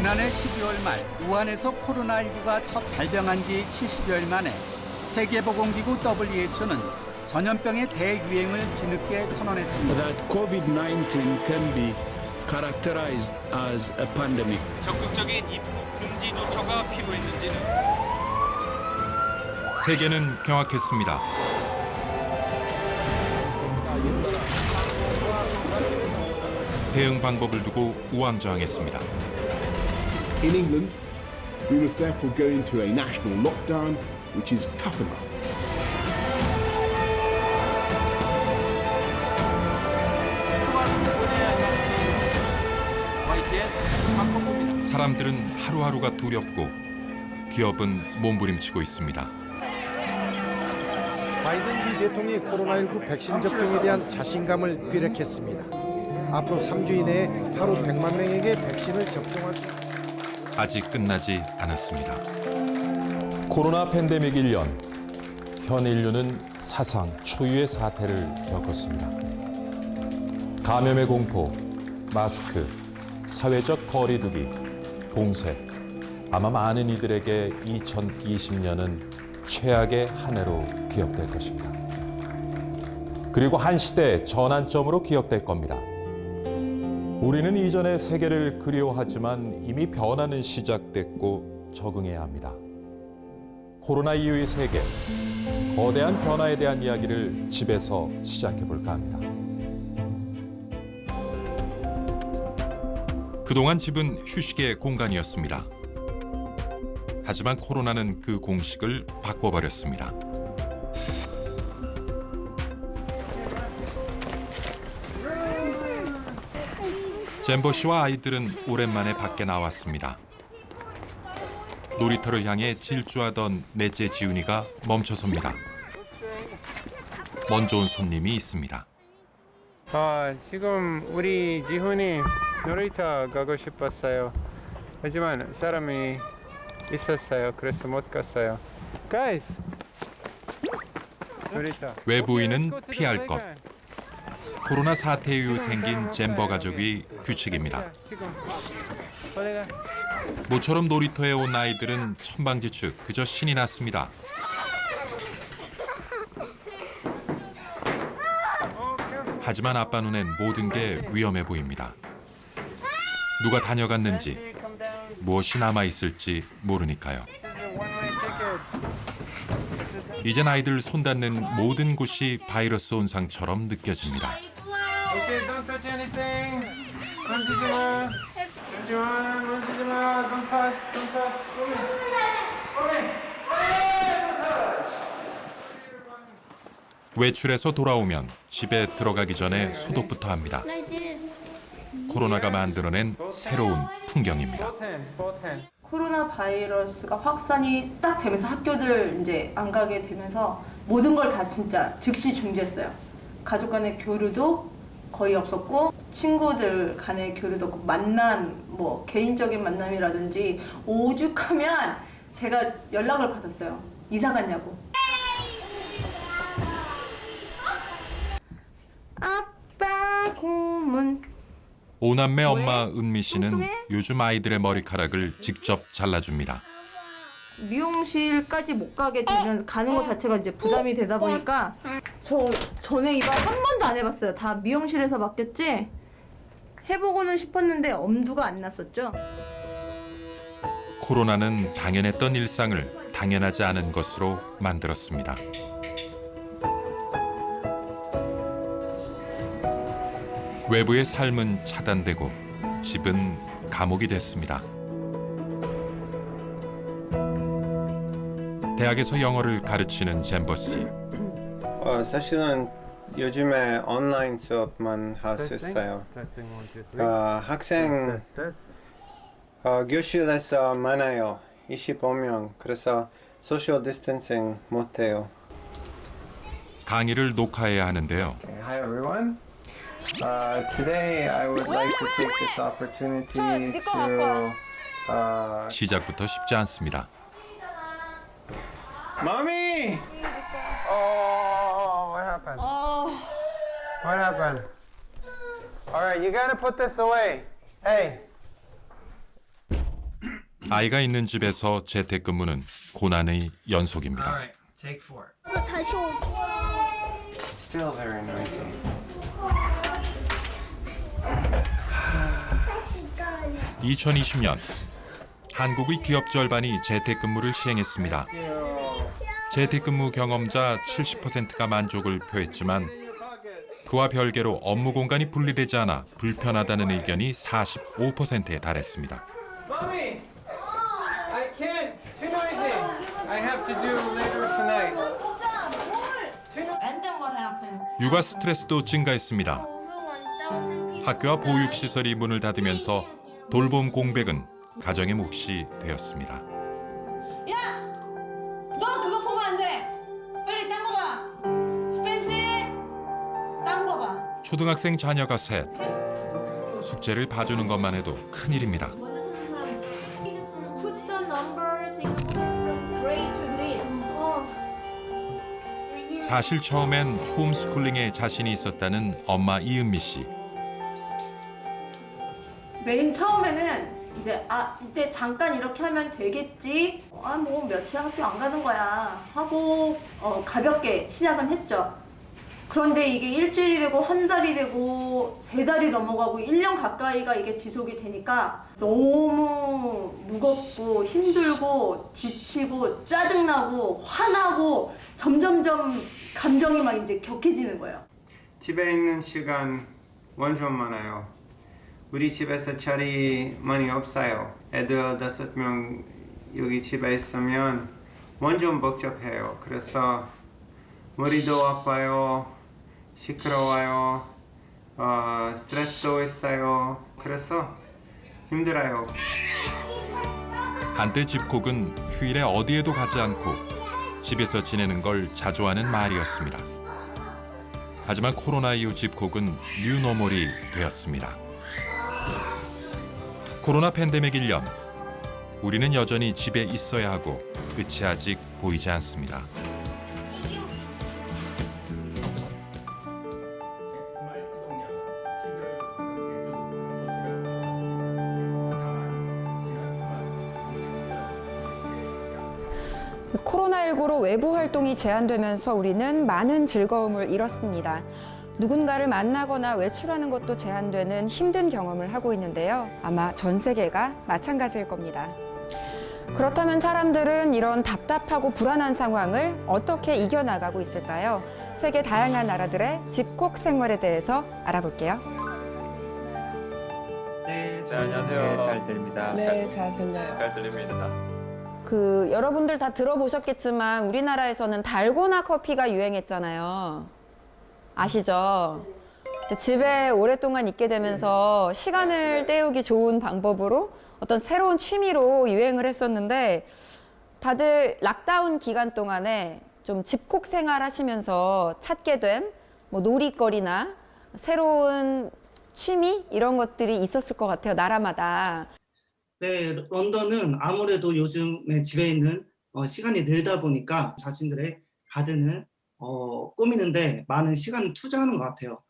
지난해 12월 말 우한에서 코로나19가 첫 발병한 지 70여일 만에 세계보건기구 WHO는 전염병의 대유행을 뒤늦게 선언했습니다. That COVID-19 can be characterized as a pandemic. 적극적인 입국 금지 조처가 필요했는지는 세계는 경악했습니다. 대응 방법을 두고 우왕좌왕했습니다. In England, we must therefore go into a national lockdown, which is tough enough. 사람들은 하루하루가 두렵고 기업은 몸부림치고 있습니다. 바이든 미 대통령이 코로나19 백신 접종에 대한 자신감을 비력했습니다. 앞으로 3주 이내에 하루 100만 명에게 백신을 접종할 수 있습니다. 아직 끝나지 않았습니다. 코로나 팬데믹 1년, 현 인류는 사상 초유의 사태를 겪었습니다. 감염의 공포, 마스크, 사회적 거리두기, 봉쇄. 아마 많은 이들에게 2020년은 최악의 한 해로 기억될 것입니다. 그리고 한 시대의 전환점으로 기억될 겁니다. 우리는 이전의 세계를 그리워하지만 이미 변화는 시작됐고 적응해야 합니다. 코로나 이후의 세계, 거대한 변화에 대한 이야기를 집에서 시작해 볼까 합니다. 그동안 집은 휴식의 공간이었습니다. 하지만 코로나는 그 공식을 바꿔버렸습니다. 잼버 씨와 아이들은 오랜만에 밖에 나왔습니다. 놀이터를 향해 질주하던 넷째 지훈이가 멈춰섭니다. 먼저 온 손님이 있습니다. 지금 우리 지훈이 놀이터 가고 싶었어요. 하지만 사람이 있었어요. 그래서 못 갔어요. Guys! 놀이터. 외부인은 피할 것. 코로나 사태 이후 생긴 잼버 가족의 규칙입니다. 모처럼 놀이터에 온 아이들은 천방지축 그저 신이 났습니다. 하지만 아빠 눈엔 모든 게 위험해 보입니다. 누가 다녀갔는지, 무엇이 남아있을지 모르니까요. 이젠 아이들 손 닿는 모든 곳이 바이러스 온상처럼 느껴집니다. Okay, don't touch anything. 만지지 마. 만지지 마. 만지지 마. Don't touch. Don't touch. 외출해서 돌아오면 집에 들어가기 전에 소독부터 합니다. 코로나가 만들어낸 새로운 풍경입니다. 코로나 바이러스가 확산이 딱 되면서 학교들 이제 안 가게 되면서 모든 걸 다 진짜 즉시 중지했어요. 가족 간의 교류도 거의 없었고 친구들 간의 교류도 없고 만남, 뭐 개인적인 만남이라든지 오죽하면 제가 연락을 받았어요. 이사 갔냐고. 아빠 고문. 오남매 엄마 은미 씨는 요즘 아이들의 머리카락을 직접 잘라줍니다. 미용실까지 못 가게 되면 가는 것 자체가 이제 부담이 되다 보니까 저 전에 이발 한 번도 안 해봤어요. 다 미용실에서 맡겼지. 해보고는 싶었는데 엄두가 안 났었죠. 코로나는 당연했던 일상을 당연하지 않은 것으로 만들었습니다. 외부의 삶은 차단되고 집은 감옥이 됐습니다. 대학에서 영어를 가르치는 잼버 씨. 사실은 요즘에 온라인 수업만 할 수 있어요. 학생 교실에서 많아요. 25명. 그래서 소셜 디스턴싱 못해요. 강의를 녹화해야 하는데요. Hi everyone. Today I would like to take this opportunity to 시작부터 쉽지 않습니다. Mommy! Oh, what happened? What happened? All right, you gotta put this away. Hey. 아이가 있는 집에서 재택근무는 고난의 연속입니다. Alright, take 4. Still very noisy. 2020년 한국의 기업 절반이 재택근무를 시행했습니다. 재택근무 경험자 70%가 만족을 표했지만 그와 별개로 업무 공간이 분리되지 않아 불편하다는 의견이 45%에 달했습니다. Mommy! I can't! Too noisy! I have to do later tonight. 육아 스트레스도 증가했습니다. 학교와 보육시설이 문을 닫으면서 돌봄 공백은 가정의 몫이 되었습니다. 야! 너 그거 보면 안 돼! 빨리 딴 거 봐! 스펜스! 딴 거 봐! 초등학생 자녀가 셋. 숙제를 봐주는 것만 해도 큰일입니다. 먼저 쓰는 사람 Put the numbers in from grade to list. 사실 처음엔 홈스쿨링에 자신이 있었다는 엄마 이은미 씨. 맨 처음에는 이제 이때 잠깐 이렇게 하면 되겠지. 뭐 며칠 학교 안 가는 거야 하고 가볍게 시작은 했죠. 그런데 이게 일주일이 되고 한 달이 되고 3달이 넘어가고 1년 가까이가 이게 지속이 되니까 너무 무겁고 힘들고 지치고 짜증나고 화나고 점점점 감정이 막 이제 격해지는 거예요. 집에 있는 시간 완전 많아요. 우리 집에서 자리 많이 없어요. 애들 5명 여기 집에 있으면 완전 복잡해요. 그래서 머리도 아파요. 시끄러워요. 스트레스도 있어요. 그래서 힘들어요. 한때 집콕은 휴일에 어디에도 가지 않고 집에서 지내는 걸 자주 하는 말이었습니다. 하지만 코로나 이후 집콕은 뉴노멀이 되었습니다. 코로나 팬데믹 1년. 우리는 여전히 집에 있어야 하고 끝이 아직 보이지 않습니다. 코로나19로 외부 활동이 제한되면서 우리는 많은 즐거움을 잃었습니다. 누군가를 만나거나 외출하는 것도 제한되는 힘든 경험을 하고 있는데요. 아마 전 세계가 마찬가지일 겁니다. 그렇다면 사람들은 이런 답답하고 불안한 상황을 어떻게 이겨나가고 있을까요? 세계 다양한 나라들의 집콕 생활에 대해서 알아볼게요. 네, 안녕하세요. 잘 들립니다. 네, 잘 들려요. 잘 들립니다. 여러분들 다 들어보셨겠지만 우리나라에서는 달고나 커피가 유행했잖아요. 아시죠? 집에 오랫동안 있게 되면서 시간을 때우기 좋은 방법으로 어떤 새로운 취미로 유행을 했었는데 다들 락다운 기간 동안에 좀 집콕 생활 하시면서 찾게 된 뭐 놀이거리나 새로운 취미 이런 것들이 있었을 것 같아요. 나라마다. 네, 런던은 아무래도 요즘에 집에 있는 시간이 늘다 보니까 자신들의 가든을 꾸미는데 많은 시간을 투자하는 것 같아요.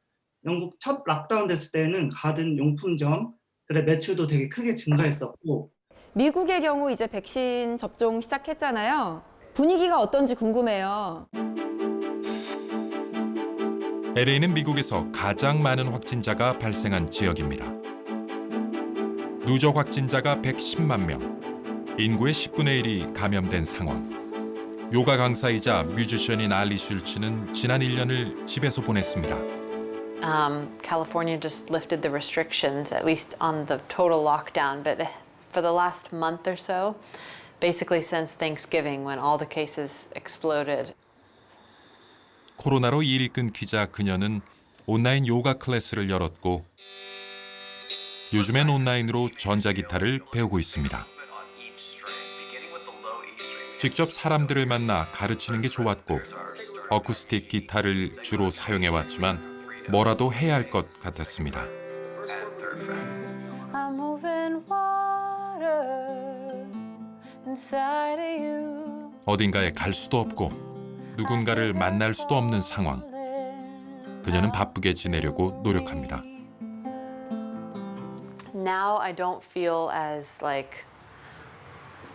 영국 첫 락다운 됐을 때는 가든 용품점들의 매출도 되게 크게 증가했었고 미국의 경우 이제 백신 접종 시작했잖아요. 분위기가 어떤지 궁금해요. LA는 미국에서 가장 많은 확진자가 발생한 지역입니다. 누적 확진자가 110만 명, 인구의 10분의 1이 감염된 상황. 요가 강사이자 뮤지션인 알리 슐츠는 지난 1년을 집에서 보냈습니다. California just lifted the restrictions, at least on the total lockdown, but for the last month or so, basically since Thanksgiving when all the cases exploded. 코로나로 일이 끊기자 그녀는 온라인 요가 클래스를 열었고 요즘엔 온라인으로 전자기타를 배우고 있습니다. 직접 사람들을 만나 가르치는 게 좋았고 어쿠스틱 기타를 주로 사용해왔지만 뭐라도 해야 할 것 같았습니다. 어딘가에 갈 수도 없고 누군가를 만날 수도 없는 상황. 그녀는 바쁘게 지내려고 노력합니다. Now I don't feel as like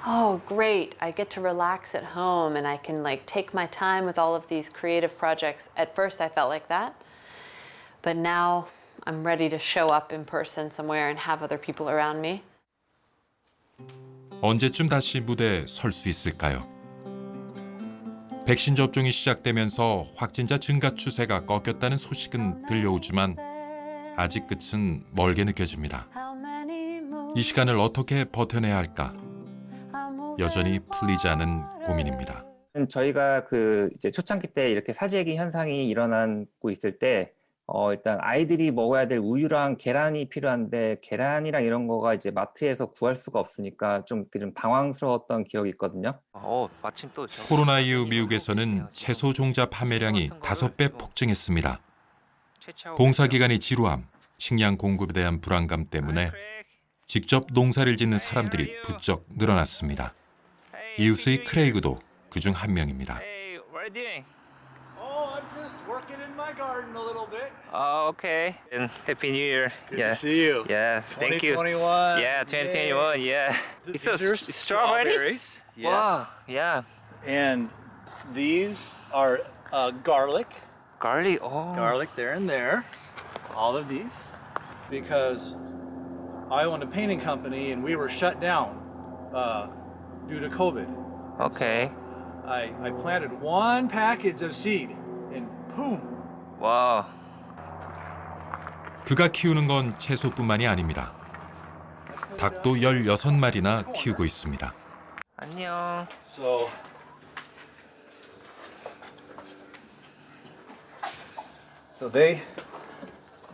oh, great, I get to relax at home and I can like take my time with all of these creative projects. At first I felt like that, but now I'm ready to show up in person somewhere and have other people around me. 언제쯤 다시 무대에 설 수 있을까요? 백신 접종이 시작되면서 확진자 증가 추세가 꺾였다는 소식은 들려오지만 아직 끝은 멀게 느껴집니다. 이 시간을 어떻게 버텨내야 할까? 여전히 풀리지 않은 고민입니다. 저희가 이제 초창기 때 이렇게 사재기 현상이 일어나고 있을 때 일단 아이들이 먹어야 될 우유랑 계란이 필요한데 계란이랑 이런 거가 이제 마트에서 구할 수가 없으니까 좀 당황스러웠던 기억이 있거든요. 마침 또 코로나 이후 미국에서는 채소 종자 판매량이 5배 폭증했습니다. 봉사기관의 지루함, 식량 공급에 대한 불안감 때문에 직접 농사를 짓는 사람들이 부쩍 늘어났습니다. 이웃의 크레이그도 그중 한 명입니다. Hey, what are you doing? Oh, I'm just working in my garden a little bit. Oh, okay. And Happy New Year. Good to see you. Yeah, thank you. 2021. Yeah, 2021. Yeah. These It's are a strawberry. Yes. Wow. Yeah. And these are garlic. Garlic. Oh. Garlic there and there. All of these. Because I owned a painting company and we were shut down due to COVID. Okay. I planted one package of seed and boom. Wow. 그가 키우는 건 채소뿐만이 아닙니다. 닭도 16마리나 키우고 있습니다. 안녕. So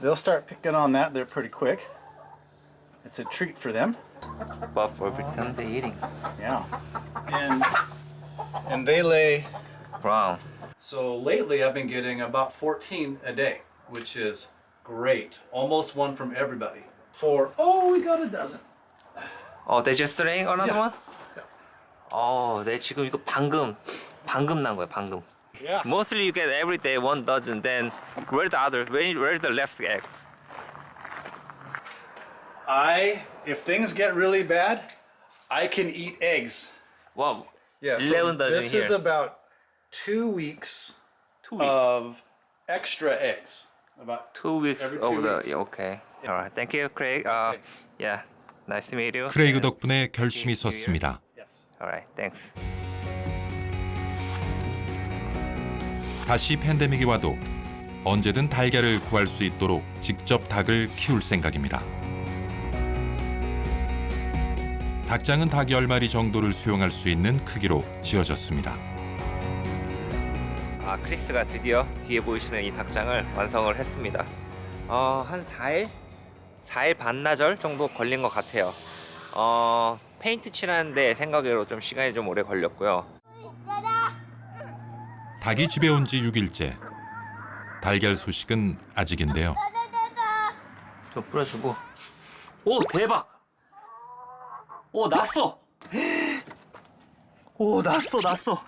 they'll start picking on that. They're pretty quick. It's a treat for them. But for every time they're eating. Yeah. And they lay. Wow. So lately I've been getting about 14 a day, which is great. Almost one from everybody. We got a dozen. Oh, they just laying another Yeah. one? Oh, 네 지금 이거 방금 난 거야, 방금. Yeah. Mostly you get every day 1 dozen. Then where the others? Where the left eggs? If things get really bad, I can eat eggs. Wow. Yeah. 11 dozen this here. is about 2 weeks of extra eggs. About 2 weeks every 2 of the. weeks. Yeah, okay. All right. Thank you, Craig. Yeah. Nice to meet you. 크레이그 덕분에 결심이 섰습니다. All right. Thanks. 다시 팬데믹이 와도 언제든 달걀을 구할 수 있도록 직접 닭을 키울 생각입니다. 닭장은 닭 10마리 정도를 수용할 수 있는 크기로 지어졌습니다. 크리스가 드디어 뒤에 보이시는 이 닭장을 완성을 했습니다. 한 4일 반나절 정도 걸린 것 같아요. 페인트 칠하는데 생각외로 좀 시간이 좀 오래 걸렸고요. 닭이 집에 온 지 6일째. 달걀 소식은 아직인데요. 좀 뿌려주고. 오, 대박! 오, 났어! 오, 났어!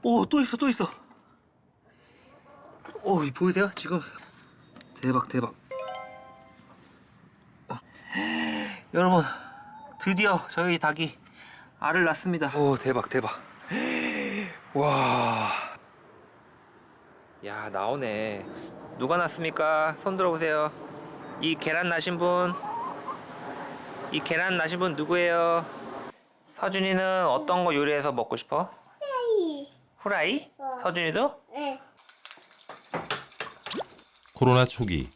오, 또 있어! 오, 이 보이세요? 지금 대박! 여러분, 드디어 저희 닭이 알을 낳습니다. 오, 대박! 와, 야, 나오네. 누가 낳습니까? 손 들어보세요. 이 계란 나신 분 누구예요? 서준이는 어떤 거 요리해서 먹고 싶어? 후라이? 서준이도? 네. 코로나 초기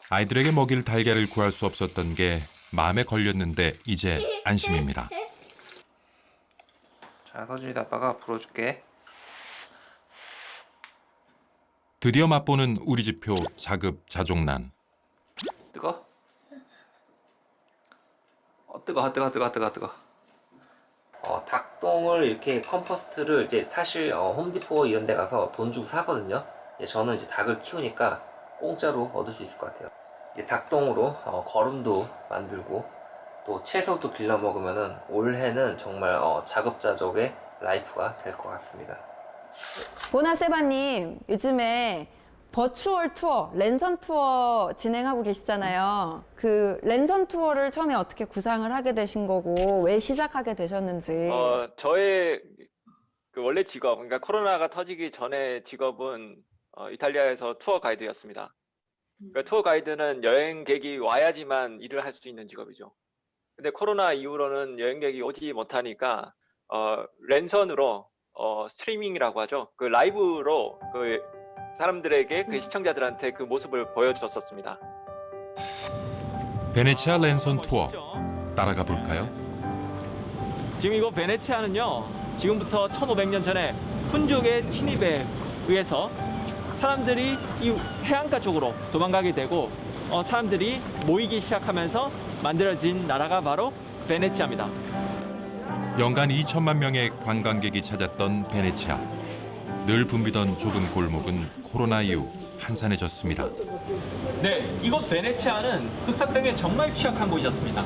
아이들에게 먹일 달걀을 구할 수 없었던 게 마음에 걸렸는데 이제 안심입니다. 자, 서준이도 아빠가 불어줄게. 드디어 맛보는 우리 집표 자급자족난. 뜨거? 뜨거. 닭똥을 이렇게 컴포스트를 이제 사실 홈디포 이런 데 가서 돈 주고 사거든요. 저는 이제 닭을 키우니까 공짜로 얻을 수 있을 것 같아요. 이제 닭똥으로 거름도 만들고 또 채소도 길러 먹으면은 올해는 정말 자급자족의 라이프가 될 것 같습니다. 보나세바님, 요즘에 버추얼 투어, 랜선 투어 진행하고 계시잖아요. 그 랜선 투어를 처음에 어떻게 구상을 하게 되신 거고 왜 시작하게 되셨는지. 저의 그 원래 직업, 그러니까 코로나가 터지기 전에 직업은 이탈리아에서 투어 가이드였습니다. 그러니까 투어 가이드는 여행객이 와야지만 일을 할 수 있는 직업이죠. 근데 코로나 이후로는 여행객이 오지 못하니까 랜선으로 스트리밍이라고 하죠. 그 라이브로 그 사람들에게 그 시청자들한테 그 모습을 보여줬었습니다. 베네치아 랜선 투어 따라가 볼까요? 지금 이거 베네치아는요, 지금부터 1500년 전에 훈족의 침입에 의해서 사람들이 이 해안가 쪽으로 도망가게 되고 사람들이 모이기 시작하면서 만들어진 나라가 바로 베네치아입니다. 연간 2천만 명의 관광객이 찾았던 베네치아. 늘 붐비던 좁은 골목은 코로나 이후 한산해졌습니다. 네, 이곳 베네치아는 흑사병에 정말 취약한 곳이었습니다.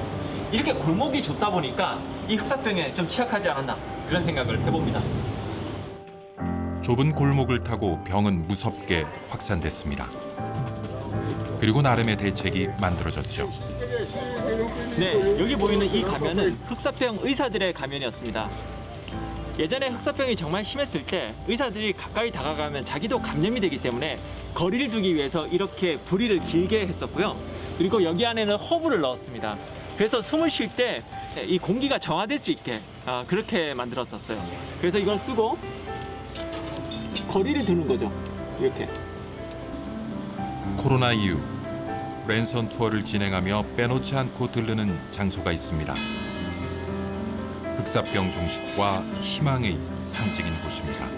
이렇게 골목이 좁다 보니까 이 흑사병에 좀 취약하지 않았나 그런 생각을 해봅니다. 좁은 골목을 타고 병은 무섭게 확산됐습니다. 그리고 나름의 대책이 만들어졌죠. 네, 여기 보이는 이 가면은 흑사병 의사들의 가면이었습니다. 예전에 흑사병이 정말 심했을 때 의사들이 가까이 다가가면 자기도 감염이 되기 때문에 거리를 두기 위해서 이렇게 부리를 길게 했었고요. 그리고 여기 안에는 허브를 넣었습니다. 그래서 숨을 쉴 때 이 공기가 정화될 수 있게 그렇게 만들었었어요. 그래서 이걸 쓰고 거리를 두는 거죠. 이렇게. 코로나 이후 랜선 투어를 진행하며 빼놓지 않고 들르는 장소가 있습니다. 흑사병 종식과 희망의 상징인 곳입니다.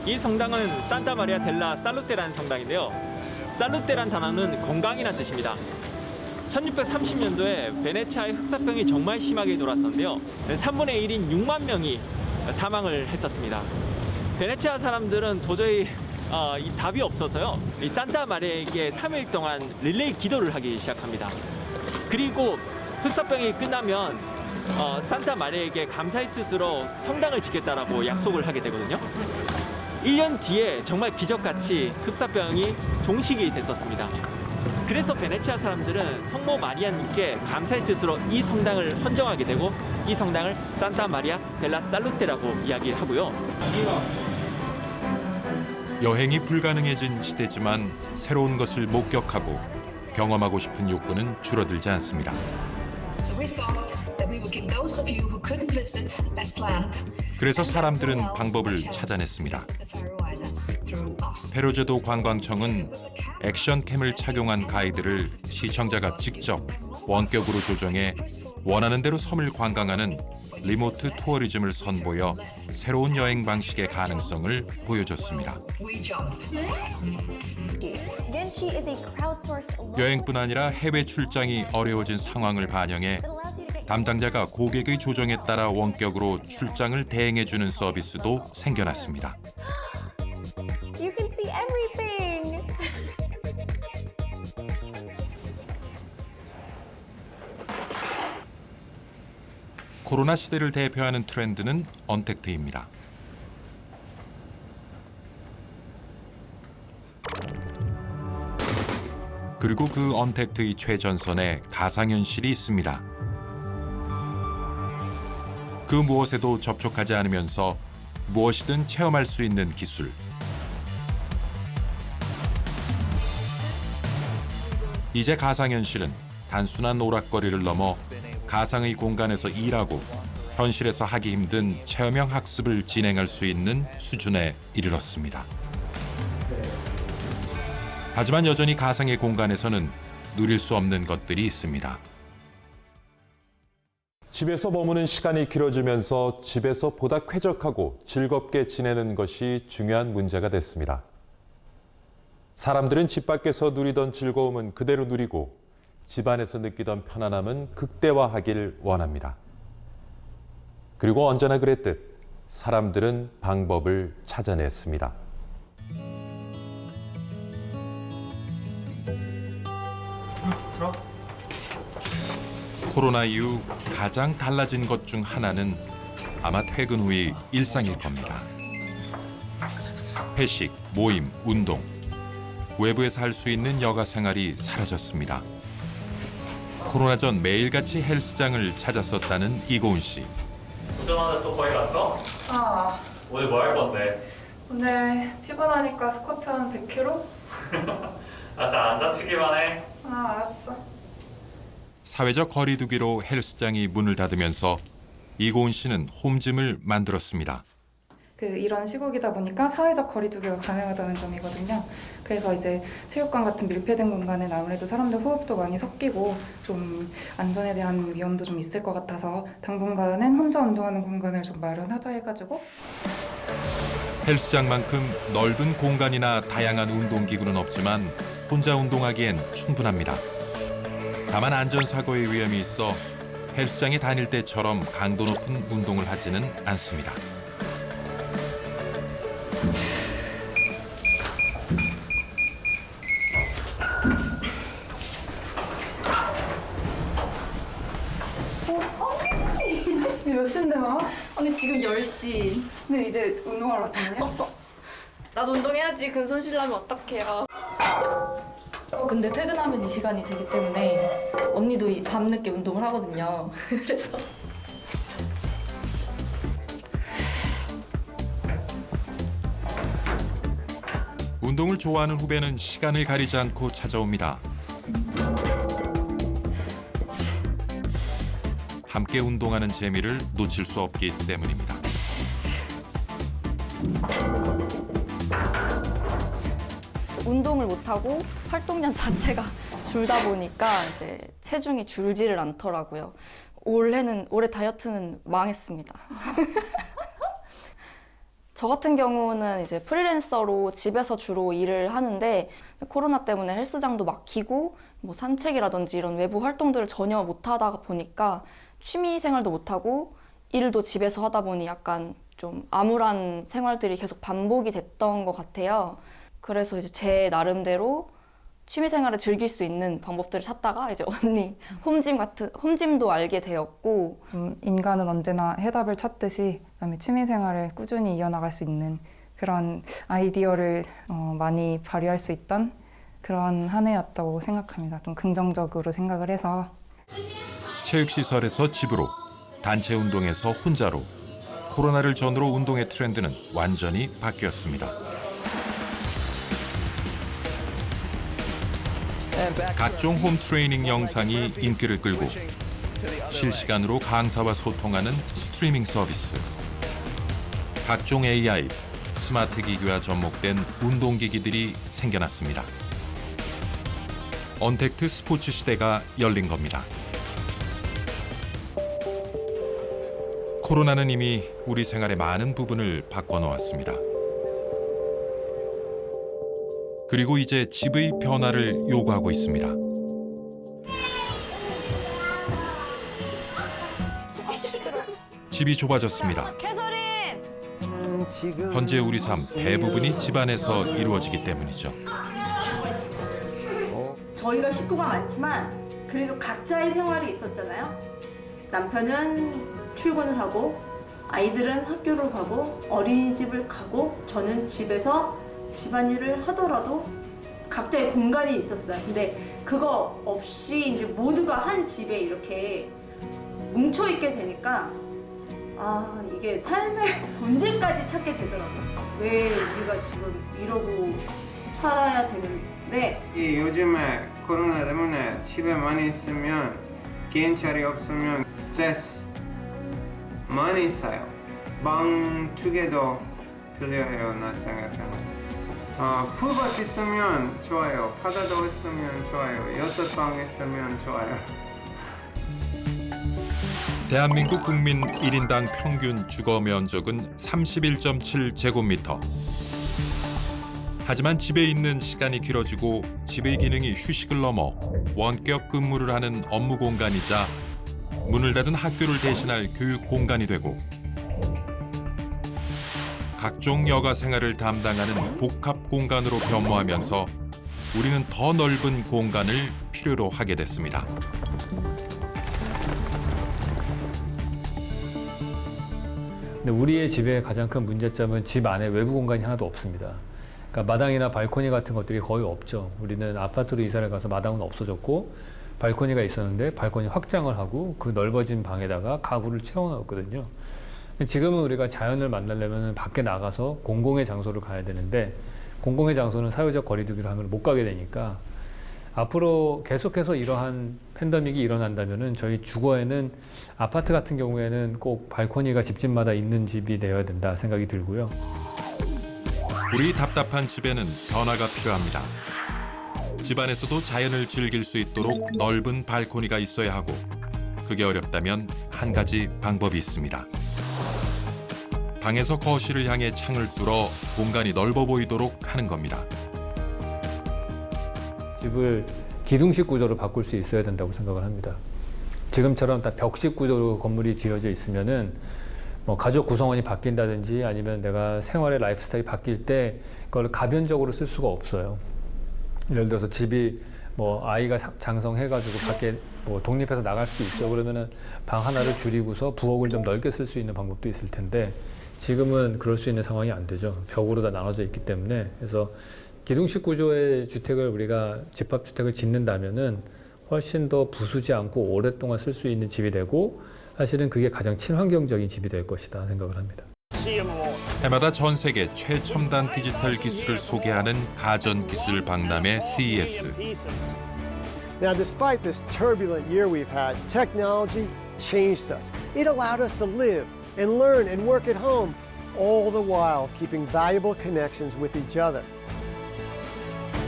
이 성당은 산타 마리아 델라 살루테라는 성당인데요. 살루테란 단어는 건강이라는 뜻입니다. 1630년도에 베네치아의 흑사병이 정말 심하게 돌았었는데요. 3분의 1인 6만 명이 사망을 했었습니다. 베네치아 사람들은 도저히 이 답이 없어서요. 이 산타 마리아에게 3일 동안 릴레이 기도를 하기 시작합니다. 그리고 흑사병이 끝나면 산타 마리아에게 감사의 뜻으로 성당을 짓겠다라고 약속을 하게 되거든요. 1년 뒤에 정말 기적같이 흑사병이 종식이 됐었습니다. 그래서 베네치아 사람들은 성모 마리아님께 감사의 뜻으로 이 성당을 헌정하게 되고 이 성당을 산타 마리아 델라 살루테라고 이야기하고요. 여행이 불가능해진 시대지만 새로운 것을 목격하고 경험하고 싶은 욕구는 줄어들지 않습니다. 그래서 사람들은 방법을 찾아냈습니다. 페로제도 관광청은 액션캠을 착용한 가이드를 시청자가 직접 원격으로 조정해 원하는 대로 섬을 관광하는 리모트 투어리즘을 선보여 새로운 여행 방식의 가능성을 보여줬습니다. 여행뿐 아니라 해외 출장이 어려워진 상황을 반영해 담당자가 고객의 조정에 따라 원격으로 출장을 대행해주는 서비스도 생겨났습니다. You can see everything. 코로나 시대를 대표하는 트렌드는 언택트입니다. 그리고 그 언택트의 최전선에 가상현실이 있습니다. 그 무엇에도 접촉하지 않으면서 무엇이든 체험할 수 있는 기술. 이제 가상현실은 단순한 오락거리를 넘어 가상의 공간에서 일하고 현실에서 하기 힘든 체험형 학습을 진행할 수 있는 수준에 이르렀습니다. 하지만 여전히 가상의 공간에서는 누릴 수 없는 것들이 있습니다. 집에서 머무는 시간이 길어지면서 집에서 보다 쾌적하고 즐겁게 지내는 것이 중요한 문제가 됐습니다. 사람들은 집 밖에서 누리던 즐거움은 그대로 누리고 집 안에서 느끼던 편안함은 극대화하길 원합니다. 그리고 언제나 그랬듯 사람들은 방법을 찾아냈습니다. 코로나 이후 가장 달라진 것 중 하나는 아마 퇴근 후의 일상일 겁니다. 회식, 모임, 운동. 외부에서 할 수 있는 여가 생활이 사라졌습니다. 코로나 전 매일같이 헬스장을 찾았었다는 이고은 씨. 오자마자 또 거기 갔어? 아, 오늘 뭐 할 건데? 오늘 피곤하니까 스쿼트 한 100kg? 알았어, 안 다치기만 해. 아, 알았어. 사회적 거리두기로 헬스장이 문을 닫으면서 이고은 씨는 홈짐을 만들었습니다. 이런 시국이다 보니까 사회적 거리두기가 가능하다는 점이거든요. 그래서 이제 체육관 같은 밀폐된 공간은 아무래도 사람들 호흡도 많이 섞이고 좀 안전에 대한 위험도 좀 있을 것 같아서 당분간은 혼자 운동하는 공간을 좀 마련하자 해가지고. 헬스장만큼 넓은 공간이나 다양한 운동기구는 없지만 혼자 운동하기엔 충분합니다. 다만 안전사고의 위험이 있어 헬스장에 다닐 때처럼 강도 높은 운동을 하지는 않습니다. 몇 시인데 와? 언니 지금 10시. 근데 이제 운동하러 왔다며? 나도 운동해야지. 근손 실려면 어떡해요. 근데 퇴근하면 이 시간이 되기 때문에 언니도 밤늦게 운동을 하거든요. 그래서 운동을 좋아하는 후배는 시간을 가리지 않고 찾아옵니다. 함께 운동하는 재미를 놓칠 수 없기 때문입니다. 운동을 못하고 활동량 자체가 줄다 보니까 이제 체중이 줄지를 않더라고요. 올해 다이어트는 망했습니다. 저 같은 경우는 이제 프리랜서로 집에서 주로 일을 하는데 코로나 때문에 헬스장도 막히고 뭐 산책이라든지 이런 외부 활동들을 전혀 못 하다 보니까 취미 생활도 못 하고 일도 집에서 하다 보니 약간 좀 암울한 생활들이 계속 반복이 됐던 것 같아요. 그래서 이제 제 나름대로 취미 생활을 즐길 수 있는 방법들을 찾다가 이제 언니 홈짐도 알게 되었고, 인간은 언제나 해답을 찾듯이 그다음에 취미 생활을 꾸준히 이어나갈 수 있는 그런 아이디어를 많이 발휘할 수 있던 그런 한 해였다고 생각합니다. 좀 긍정적으로 생각을 해서. 체육시설에서 집으로, 단체 운동에서 혼자로, 코로나를 전후로 운동의 트렌드는 완전히 바뀌었습니다. 각종 홈 트레이닝 영상이 인기를 끌고 실시간으로 강사와 소통하는 스트리밍 서비스, 각종 AI, 스마트 기기와 접목된 운동기기들이 생겨났습니다. 언택트 스포츠 시대가 열린 겁니다. 코로나는 이미 우리 생활의 많은 부분을 바꿔놓았습니다. 그리고 이제 집의 변화를 요구하고 있습니다. 집이 좁아졌습니다. 현재 우리 삶 대부분이 집안에서 이루어지기 때문이죠. 저희가 식구가 많지만 그래도 각자의 생활이 있었잖아요. 남편은 출근을 하고 아이들은 학교를 가고 어린이집을 가고 저는 집에서 집안일을 하더라도 각자의 공간이 있었어요. 근데 그거 없이 이제 모두가 한 집에 이렇게 뭉쳐 있게 되니까 이게 삶의 본질까지 찾게 되더라고요. 왜 우리가 지금 이러고 살아야 되는데. 요즘에 코로나 때문에 집에 많이 있으면 개인 자리 없으면 스트레스 많이 쌓여요. 방 2개도 필요해요, 나 생각하면. 풀밭 있으면 좋아요. 바다도 있으면 좋아요. 6방 있으면 좋아요. 대한민국 국민 1인당 평균 주거 면적은 31.7제곱미터. 하지만 집에 있는 시간이 길어지고 집의 기능이 휴식을 넘어 원격 근무를 하는 업무 공간이자 문을 닫은 학교를 대신할 교육 공간이 되고 각종 여가 생활을 담당하는 복합 공간으로 변모하면서 우리는 더 넓은 공간을 필요로 하게 됐습니다. 근데 우리의 집의 가장 큰 문제점은 집 안에 외부 공간이 하나도 없습니다. 그러니까 마당이나 발코니 같은 것들이 거의 없죠. 우리는 아파트로 이사를 가서 마당은 없어졌고 발코니가 있었는데 발코니 확장을 하고 그 넓어진 방에다가 가구를 채워넣었거든요. 지금은 우리가 자연을 만나려면 밖에 나가서 공공의 장소를 가야 되는데 공공의 장소는 사회적 거리두기를 하면 못 가게 되니까 앞으로 계속해서 이러한 팬데믹이 일어난다면은 저희 주거에는 아파트 같은 경우에는 꼭 발코니가 집집마다 있는 집이 되어야 된다 생각이 들고요. 우리 답답한 집에는 변화가 필요합니다. 집안에서도 자연을 즐길 수 있도록 넓은 발코니가 있어야 하고 그게 어렵다면 한 가지 방법이 있습니다. 방에서 거실을 향해 창을 뚫어 공간이 넓어 보이도록 하는 겁니다. 집을 기둥식 구조로 바꿀 수 있어야 된다고 생각을 합니다. 지금처럼 다 벽식 구조로 건물이 지어져 있으면은 뭐 가족 구성원이 바뀐다든지 아니면 내가 생활의 라이프 스타일이 바뀔 때 그걸 가변적으로 쓸 수가 없어요. 예를 들어서 집이 뭐 아이가 장성해가지고 밖에 뭐 독립해서 나갈 수도 있죠. 그러면은 방 하나를 줄이고서 부엌을 좀 넓게 쓸 수 있는 방법도 있을 텐데 지금은 그럴 수 있는 상황이 안 되죠. 벽으로 다 나눠져 있기 때문에. 그래서 기둥식 구조의 주택을 우리가 집합주택을 짓는다면은 훨씬 더 부수지 않고 오랫동안 쓸 수 있는 집이 되고 사실은 그게 가장 친환경적인 집이 될 것이다 생각을 합니다. 해마다 전 세계 최첨단 디지털 기술을 소개하는 가전기술 박람회 CES. Now, despite this turbulent year we've had, technology changed us. It allowed us to live and learn and work at home, all the while keeping valuable connections with each other.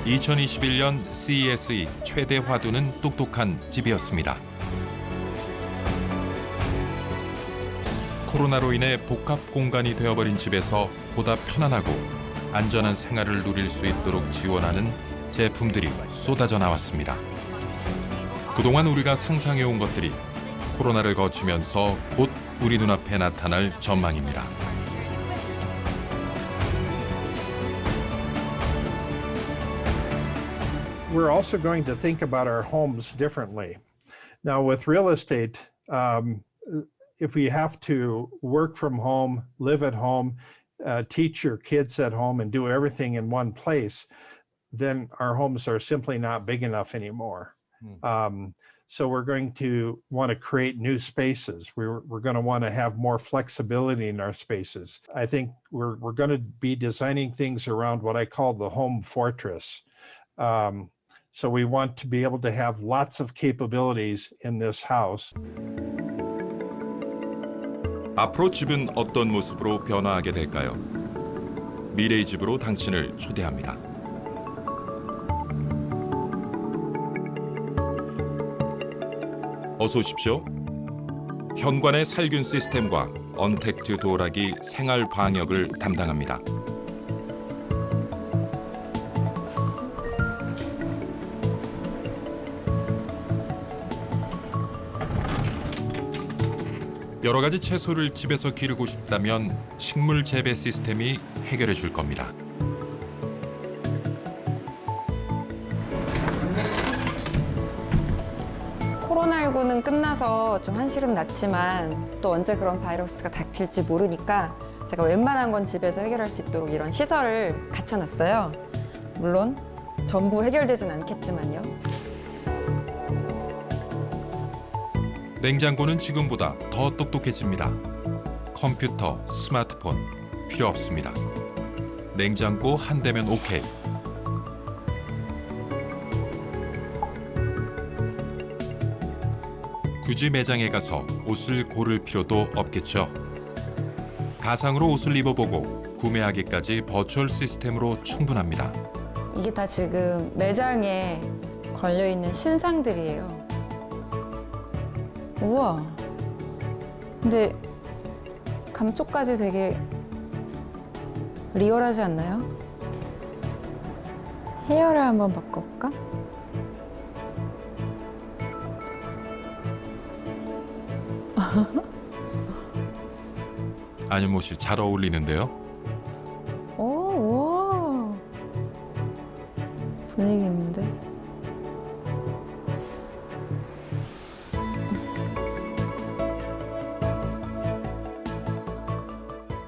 2021년 CES의 최대 화두는 똑똑한 집이었습니다. 코로나로 인해 복합 공간이 되어버린 집에서 보다 편안하고 안전한 생활을 누릴 수 있도록 지원하는 제품들이 쏟아져 나왔습니다. 그동안 우리가 상상해온 것들이 코로나를 거치면서 곧 우리 눈앞에 나타날 전망입니다. We're also going to think about our homes differently. Now, with real estate, if we have to work from home, live at home, teach your kids at home, and do everything in one place, then our homes are simply not big enough anymore. So we're going to want to create new spaces. We're going to want to have more flexibility in our spaces. I think we're going to be designing things around what I call the home fortress. So we want to be able to have lots of capabilities in this house. 앞으로 집은 어떤 모습으로 변화하게 될까요? 미래의 집으로 당신을 초대합니다. 어서 오십시오. 현관의 살균 시스템과 언택트 도어락이 생활 방역을 담당합니다. 여러 가지 채소를 집에서 기르고 싶다면 식물 재배 시스템이 해결해 줄 겁니다. 코로나19는 끝나서 좀 한시름 났지만 또 언제 그런 바이러스가 닥칠지 모르니까 제가 웬만한 건 집에서 해결할 수 있도록 이런 시설을 갖춰놨어요. 물론 전부 해결되진 않겠지만요. 냉장고는 지금보다 더 똑똑해집니다. 컴퓨터, 스마트폰 필요 없습니다. 냉장고 한 대면 오케이. 굳이 매장에 가서 옷을 고를 필요도 없겠죠. 가상으로 옷을 입어보고 구매하기까지 버추얼 시스템으로 충분합니다. 이게 다 지금 매장에 걸려있는 신상들이에요. 우와. 근데 감쪽까지 되게 리얼하지 않나요? 헤어를 한번 바꿔볼까? 안현모 씨 잘 어울리는데요. 오, 우와. 분위기 있는데.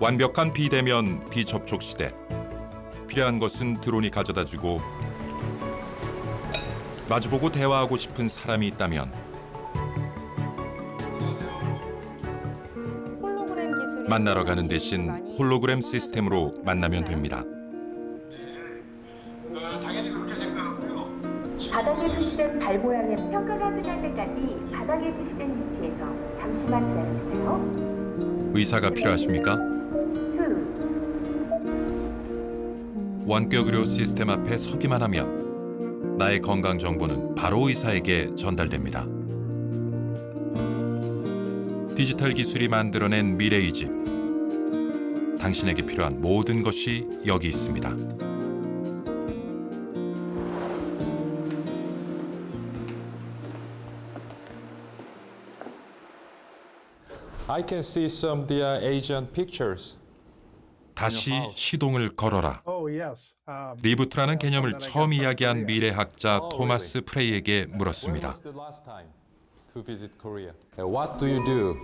완벽한 비대면 비접촉 시대. 필요한 것은 드론이 가져다주고 마주보고 대화하고 싶은 사람이 있다면 만나러 가는 대신 홀로그램 시스템으로 만나면 됩니다. 바닥에 표시된 발 모양의 평가가 끝날 때까지 바닥에 표시된 위치에서 잠시만 기다려주세요. 의사가 필요하십니까? 2. 원격 의료 시스템 앞에 서기만 하면 나의 건강 정보는 바로 의사에게 전달됩니다. 디지털 기술이 만들어낸 미래의 집. 당신에게 필요한 모든 것이 여기 있습니다. I can see some of the Asian pictures. 다시 시동을 걸어라. Oh, yes. 리부트라는 개념을 처음 이야기한 미래학자 토마스 프레이에게 물었습니다. When was the last time to visit Korea? What do you do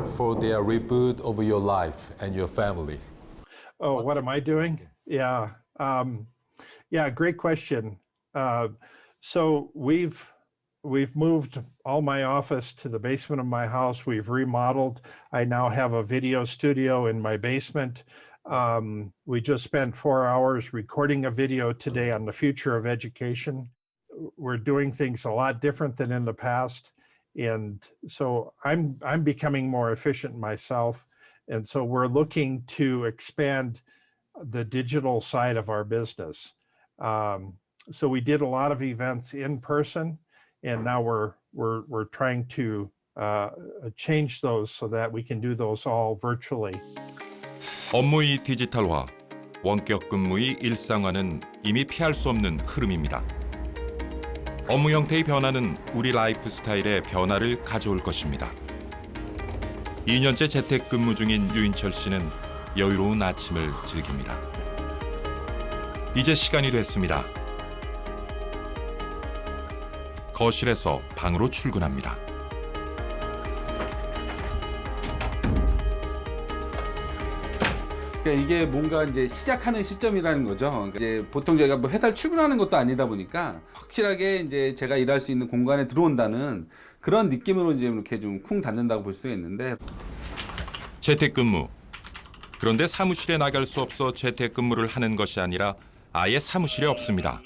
for the reboot of your life and your family? Oh, what am I doing? Yeah. Yeah, great question. So we've moved all my office to the basement of my house. We've remodeled. I now have a video studio in my basement. We just spent 4 hours recording a video today on the future of education. We're doing things a lot different than in the past. And so I'm becoming more efficient myself. And so we're looking to expand the digital side of our business. So we did a lot of events in person, and now we're trying to change those so that we can do those all virtually. 업무의 디지털화, 원격 근무의 일상화는 이미 피할 수 없는 흐름입니다. 업무 형태의 변화는 우리 라이프 스타일에 변화를 가져올 것입니다. 2년째 재택근무 중인 유인철 씨는 여유로운 아침을 즐깁니다. 이제 시간이 됐습니다. 거실에서 방으로 출근합니다. 그러니까 이게 뭔가 이제 시작하는 시점이라는 거죠. 그러니까 이제 보통 저희가 뭐 회사를 출근하는 것도 아니다 보니까 확실하게 이제 제가 일할 수 있는 공간에 들어온다는 그런 느낌으로 이제 이렇게 좀 쿵 닫는다고 볼 수 있는데. 재택근무. 그런데 사무실에 나갈 수 없어 재택근무를 하는 것이 아니라 아예 사무실에 없습니다.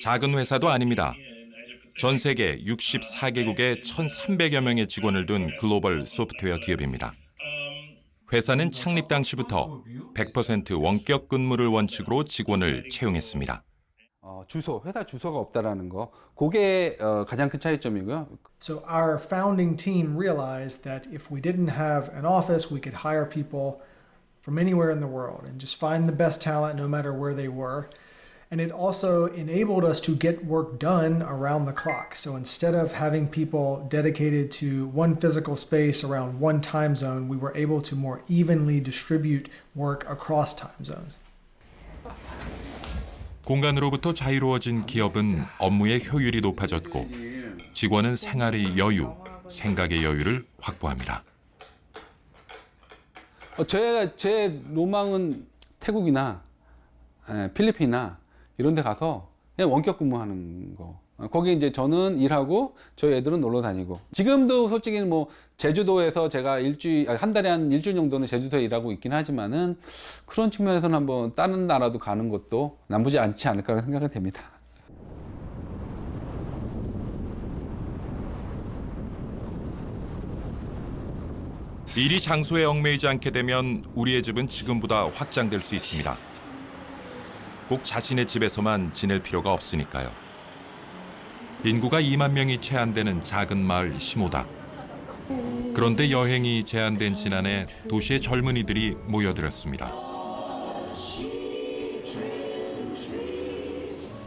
작은 회사도 아닙니다. 전 세계 64개국에 1,300여 명의 직원을 둔 글로벌 소프트웨어 기업입니다. 회사는 창립 당시부터 100% 원격 근무를 원칙으로 직원을 채용했습니다. 회사 주소가 없다라는 거, 그게 가장 큰 차이점이고요. So our founding team realized that if we didn't have an office, we could hire people from anywhere in the world and just find the best talent no matter where they were. And it also enabled us to get work done around the clock. So instead of having people dedicated to one physical space around one time zone, we were able to more evenly distribute work across time zones. 공간으로부터 자유로워진 기업은 업무의 효율이 높아졌고 직원은 생활의 여유, 생각의 여유를 확보합니다. 제 로망은 태국이나 필리핀이나 이런 데 가서 그냥 원격 근무하는 거. 거기 이제 저는 일하고 저희 애들은 놀러 다니고. 지금도 솔직히 뭐 제주도에서 제가 한 달에 한 일주일 정도는 제주도에 일하고 있긴 하지만은 그런 측면에서는 한번 다른 나라도 가는 것도 나쁘지 않지 않을까 생각이 됩니다. 일이 장소에 얽매이지 않게 되면 우리의 집은 지금보다 확장될 수 있습니다. 꼭 자신의 집에서만 지낼 필요가 없으니까요. 인구가 2만 명이 채 안 되는 작은 마을 시모다. 그런데 여행이 제한된 지난해 도시의 젊은이들이 모여들었습니다.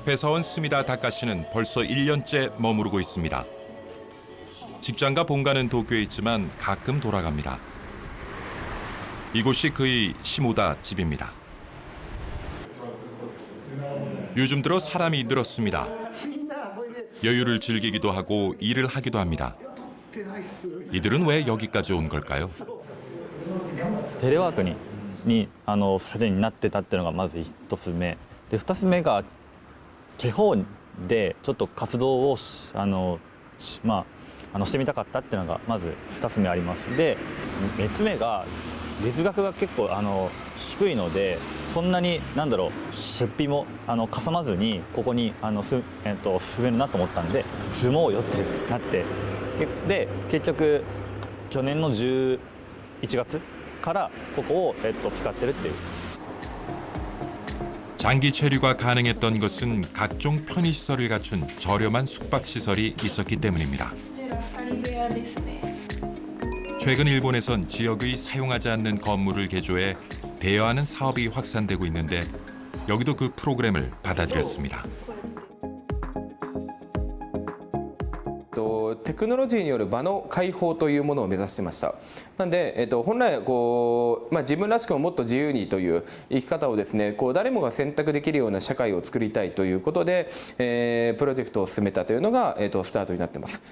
회사원 스미다 다카시는 벌써 1년째 머무르고 있습니다. 직장과 본가는 도쿄에 있지만 가끔 돌아갑니다. 이곳이 그의 시모다 집입니다. 요즘 들어 사람이 늘었습니다. 여유를 즐기기도 하고 일을 하기도 합니다. 이들은 왜 여기까지 온 걸까요? テレワークにすでになってたっていうのがまず一つ目で2つ目が地方でちょっと活動をしてみたかったっていうのがまず2つ目あります。で3つ目が月額が結構低いのでそんなに出費もかさまずにここに進めるなと思ったんで住もうよってなってで結局去年の11月からここを使ってるっていう。 장기 체류가 가능했던 것은 각종 편의시설을 갖춘 저렴한 숙박시설이 있었기 때문입니다. 최근 일본에선 지역의 사용하지 않는 건물을 개조해 대여하는 사업이 확산되고 있는데 여기도 그 프로그램을 받아들였습니다. テクノロジーによる場の開放というものを目指してました。なんで、本来自分らしくもっと自由にという生き方をですね、誰もが選択できるような社会を作りたいということで、プロジェクトを進めたというのが、スタートになってます。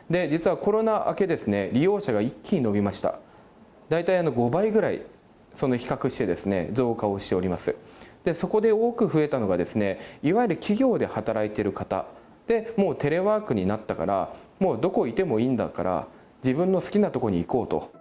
で、実はコロナ明けですね、利用者が一気に伸びました。だいたい5倍ぐらい比較してですね、増加をしております。で、そこで多く増えたのがですね、いわゆる企業で働いている方。でもうテレワークになったからもうどこいてもいいんだから自分の好きなとこに行こうと.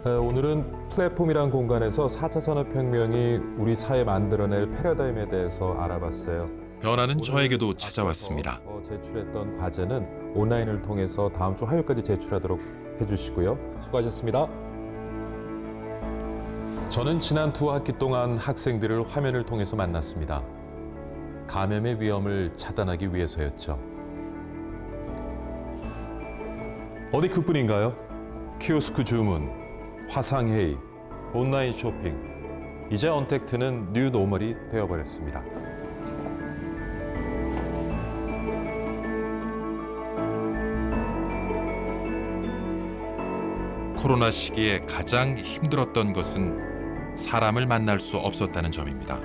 오늘은 플랫폼이란 공간에서 4차 산업혁명이 우리 사회에 만들어낼 패러다임에 대해서 알아봤어요. 변화는 저에게도 찾아왔습니다. 제출했던 과제는 온라인을 통해서 다음 주 화요일까지 제출하도록 해주시고요. 수고하셨습니다. 저는 지난 2학기 동안 학생들을 화면을 통해서 만났습니다. 감염의 위험을 차단하기 위해서였죠. 어디 그뿐인가요? 키오스크 주문, 화상회의, 온라인 쇼핑. 이제 언택트는 뉴 노멀이 되어버렸습니다. 코로나 시기에 가장 힘들었던 것은 사람을 만날 수 없었다는 점입니다.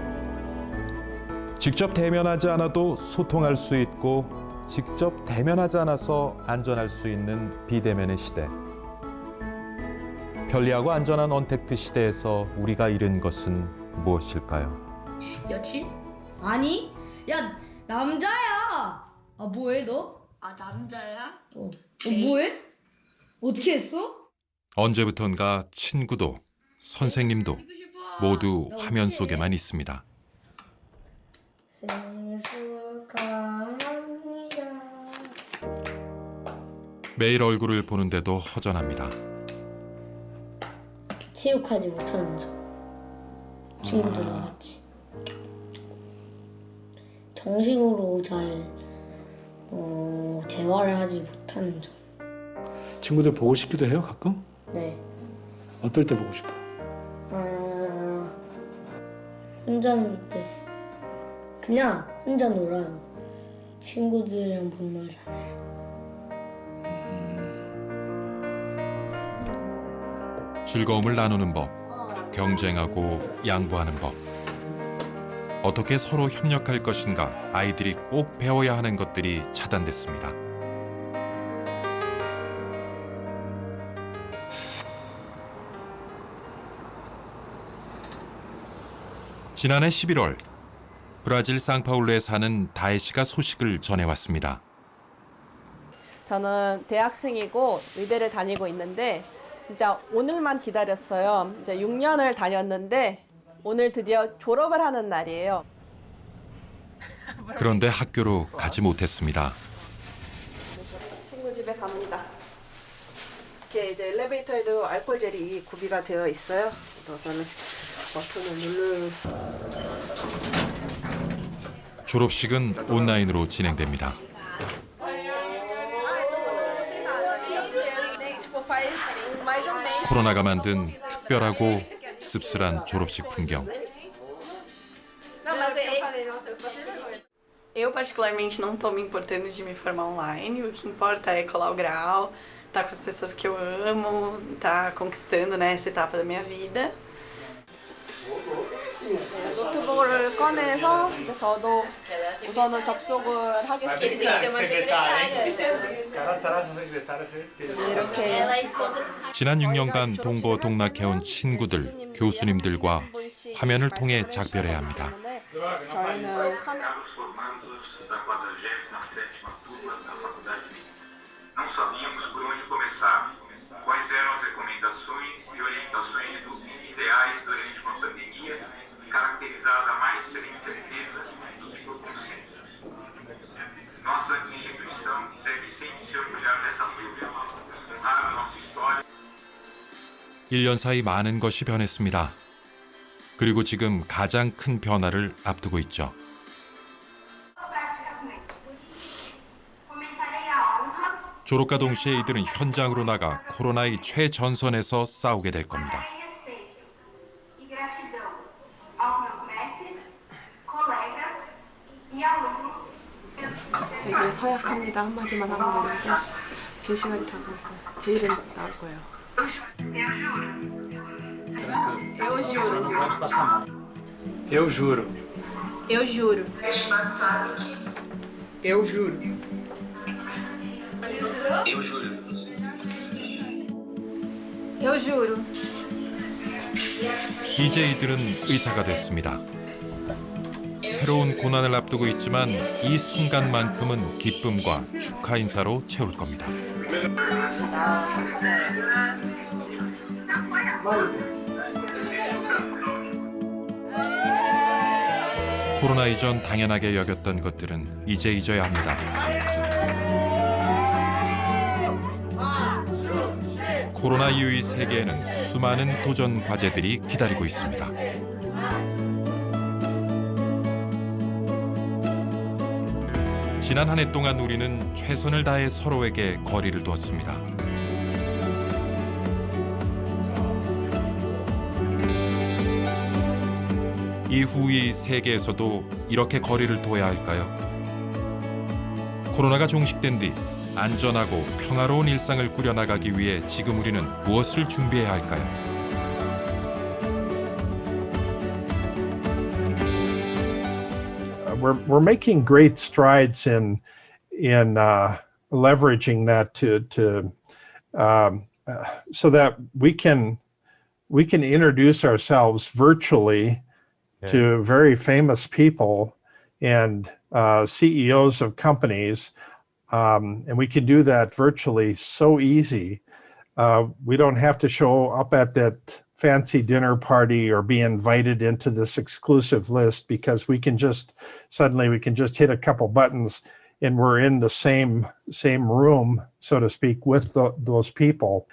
직접 대면하지 않아도 소통할 수 있고 직접 대면하지 않아서 안전할 수 있는 비대면의 시대. 편리하고 안전한 언택트 시대에서 우리가 잃은 것은 무엇일까요? 여친? 아니, 야 남자야. 아 뭐해 너? 아 남자야? 뭐해? 어떻게 했어? 언제부턴가 친구도 선생님도 모두 화면 속에만 있습니다. 생일 축하합니다. 매일 얼굴을 보는데도 허전합니다. 체육하지 못하는 점. 친구들과 같이 정식으로 잘 대화를 하지 못하는 점. 친구들 보고 싶기도 해요, 가끔? 네. 어떨 때 보고 싶어? 혼자 놀 때 그냥 혼자 놀아요. 친구들이랑 못 놀잖아요. 즐거움을 나누는 법, 경쟁하고 양보하는 법. 어떻게 서로 협력할 것인가 아이들이 꼭 배워야 하는 것들이 차단됐습니다. 지난해 11월 브라질 상파울루에 사는 다혜 씨가 소식을 전해왔습니다. 저는 대학생이고 의대를 다니고 있는데 진짜 오늘만 기다렸어요. 이제 6년을 다녔는데 오늘 드디어 졸업을 하는 날이에요. 그런데 학교로 가지 못했습니다. 친구 집에 갑니다. 이렇게 이제 엘리베이터에도 알코올 젤이 구비가 되어 있어요. 그래서 저는 버튼을 누르. 졸업식은 온라인으로 진행됩니다. 코로나가 만든 특별하고 씁쓸한 졸업식 풍경. Eu particularmente não estou me importando de me formar online. O que importa é colar o grau, estar com as pessoas que eu amo, estar conquistando, né, essa etapa da minha vida. 노트북을 꺼내서 저도 우선은 접속을 하겠습니다. 지난 6년간 동고동락해온 친구들, 교수님들과 화면을 통해 작별해야 합니다. 저희는 Não sabíamos por onde começar, quais eram as recomendações e orientações ideais durante uma pandemia caracterizada mais pela incerteza do que por consenso. Nossa instituição deve sempre se orgulhar dessa forma, honrar a nossa história. 1년 사이 많은 것이 변했습니다. 그리고 지금 가장 큰 변화를 앞두고 있죠. 졸업과 동시에 이들은 현장으로 나가 코로나의 최전선에서 싸우게 될 겁니다. 되게 서약합니다. 한마디만 하면 되는데 제 시간이 다 보였어요. 제 이름 나올 거예요. Eu juro. Eu juro. Eu juro. Eu juro. Eu juro. Eu juro. 이제 이들은 의사가 됐습니다. 새로운 고난을 앞두고 있지만 이 순간만큼은 기쁨과 축하 인사로 채울 겁니다. 코로나 이전 당연하게 여겼던 것들은 이제 잊어야 합니다. 코로나 이후의 세계에는 수많은 도전 과제들이 기다리고 있습니다. 지난 한 해 동안 우리는 최선을 다해 서로에게 거리를 두었습니다. 이후의 세계에서도 이렇게 거리를 둬야 할까요? 코로나가 종식된 뒤 안전하고 평화로운 일상을 꾸려나가기 위해 지금 우리는 무엇을 준비해야 할까요? We're making great strides in leveraging that so that we can introduce ourselves virtually to very famous people and CEOs of companies, and we can do that virtually so easy. We don't have to show up at that fancy dinner party or be invited into this exclusive list, because we can just hit a couple buttons and we're in the same room, so to speak, with those people.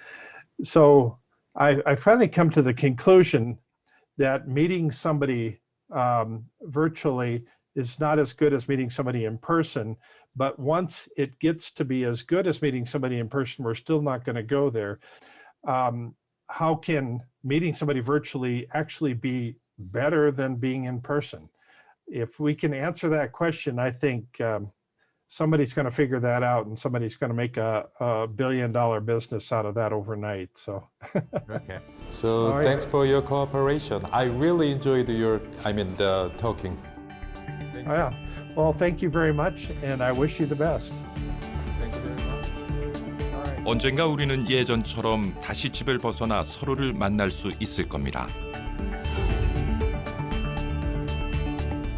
So I finally come to the conclusion that meeting somebody virtually is not as good as meeting somebody in person. But once it gets to be as good as meeting somebody in person, we're still not going to go there. How can meeting somebody virtually actually be better than being in person? If we can answer that question, I think somebody's going to figure that out, and somebody's going to make a $1 billion business out of that overnight. So, Okay. So All right. thanks for your cooperation. I really enjoyed the talking. Oh, yeah. Well, thank you very much, and I wish you the best. Thank you very much. 언젠가 우리는 예전처럼 다시 집을 벗어나 서로를 만날 수 있을 겁니다.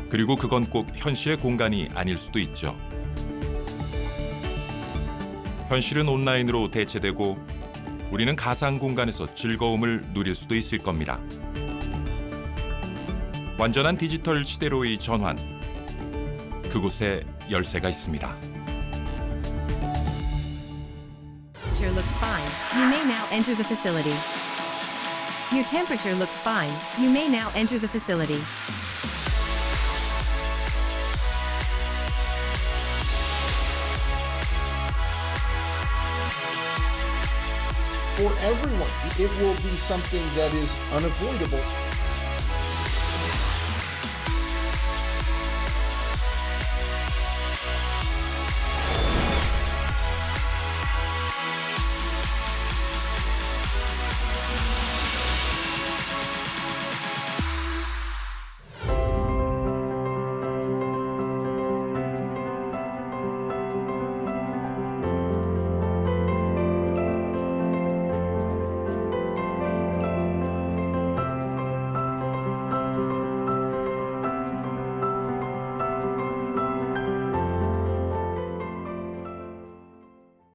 그리고 그건 꼭 현실의 공간이 아닐 수도 있죠. 현실은 온라인으로 대체되고 우리는 가상 공간에서 즐거움을 누릴 수도 있을 겁니다. 완전한 디지털 시대로의 전환, 그곳에 열쇠가 있습니다. Looks fine. You may now enter the facility. Your temperature looks fine. You may now enter the facility. For everyone, it will be something that is unavoidable.